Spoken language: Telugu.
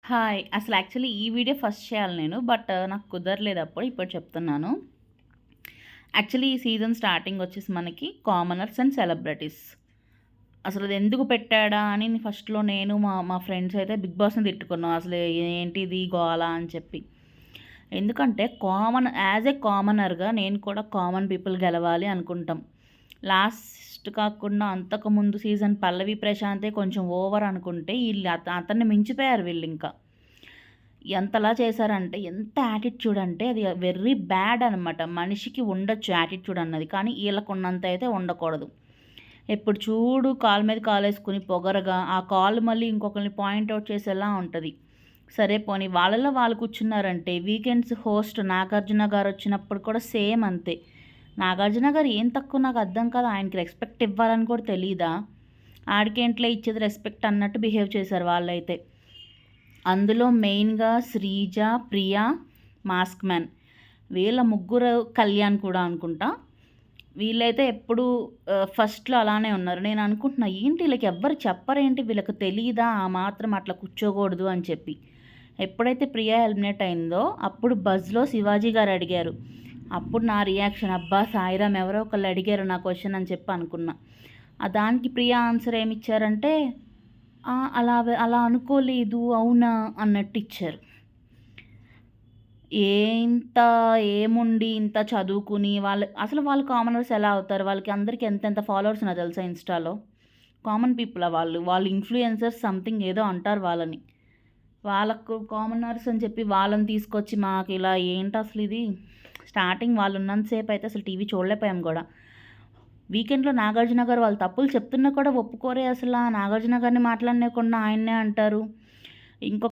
హాయ్. అసలు యాక్చువల్లీ ఈ వీడియో ఫస్ట్ చేయాలి నేను. బట్ నాకు కుదరలేదు అప్పుడు. ఇప్పుడు చెప్తున్నాను. యాక్చువల్లీ ఈ సీజన్ స్టార్టింగ్ వచ్చేసి మనకి కామనర్స్ అండ్ సెలబ్రిటీస్. అసలు అది ఎందుకు పెట్టాడా అని ఫస్ట్‌లో నేను మా మా ఫ్రెండ్స్ అయితే బిగ్ బాస్‌ని తిట్టుకున్నాం. అసలు ఏంటిది గోల అని చెప్పి. ఎందుకంటే యాజ్ ఎ కామనర్‌గా నేను కూడా కామన్ పీపుల్ గెలవాలి అనుకుంటాం. లాస్ట్ కాకుండా అంతకుముందు సీజన్ పల్లవి ప్రశాంతే కొంచెం ఓవర్ అనుకుంటే ఈళ్ళు అతన్ని మించిపోయారు వీళ్ళింకా. ఎంతలా చేశారంటే ఎంత యాటిట్యూడ్ అంటే అది వెర్రీ బ్యాడ్ అనమాట. మనిషికి ఉండొచ్చు యాటిట్యూడ్ అన్నది. కానీ ఈళ్ళకున్నంత అయితే ఉండకూడదు. ఎప్పుడు చూడు కాలు మీద కాలేసుకొని పొగరగా, ఆ కాలు మళ్ళీ ఇంకొకరిని పాయింట్ ఔట్ చేసేలా ఉంటది. సరే పోనీ వాళ్ళలో వాళ్ళు కూర్చున్నారంటే వీకెండ్స్ హోస్ట్ నాగార్జున గారొచ్చినప్పుడు కూడా సేమ్ అంతే. నాగార్జున గారు ఏం తక్కువ నాకు అర్థం కాదు. ఆయనకి రెస్పెక్ట్ ఇవ్వాలని కూడా తెలీదా? ఆడికేంట్లే ఇచ్చేది రెస్పెక్ట్ అన్నట్టు బిహేవ్ చేశారు వాళ్ళైతే. అందులో మెయిన్‌గా శ్రీజ, ప్రియా, మాస్క్ మ్యాన్ వీళ్ళ ముగ్గురు, కళ్యాణ్ కూడా అనుకుంటా. వీళ్ళైతే ఎప్పుడూ ఫస్ట్‌లో అలానే ఉన్నారు. నేను అనుకుంటున్నా ఏంటి వీళ్ళకి ఎవ్వరు చెప్పరేంటి? వీళ్ళకి తెలీదా ఆ మాత్రం అట్లా కూర్చోకూడదు అని చెప్పి. ఎప్పుడైతే ప్రియా ఎలిమినేట్ అయిందో అప్పుడు బజ్‌లో శివాజీ గారు అడిగారు. అప్పుడు నా రియాక్షన్ అబ్బా! సాయిరామ్ ఎవరో ఒకళ్ళు అడిగారు నా క్వెషన్ అని చెప్పి అనుకున్నా. దానికి ప్రియా ఆన్సర్ ఏమిచ్చారంటే అలా అనుకోలేదు అవునా అన్నట్టు ఇచ్చారు. ఇంత ఏముండి ఇంత చదువుకుని వాళ్ళు కామనర్స్ ఎలా అవుతారు? వాళ్ళకి అందరికి ఎంతెంత ఫాలోవర్స్ ఉన్నారో తెలుసా ఇన్‌స్టాలో. కామన్ పీపులా వాళ్ళు. వాళ్ళు ఇన్‌ఫ్లుయెన్సర్స్ సంథింగ్ ఏదో అంటారు వాళ్ళని. వాళ్ళకు కామనర్స్ అని చెప్పి వాళ్ళని తీసుకొచ్చి మాకిలా ఏంటసలిది? స్టార్టింగ్ వాళ్ళున్నంత సేపు అయితే అసలు టీవీ చూడలేకపోయాం గూడా. వీకెండ్‌లో నాగార్జున గారు వాళ్ళు తప్పులు చెప్తున్నా కూడా ఒప్పుకోరే అసల. నాగార్జున గారిని మాట్లాడనీయకుండా ఆయన్నే అంటారు. ఇంకొక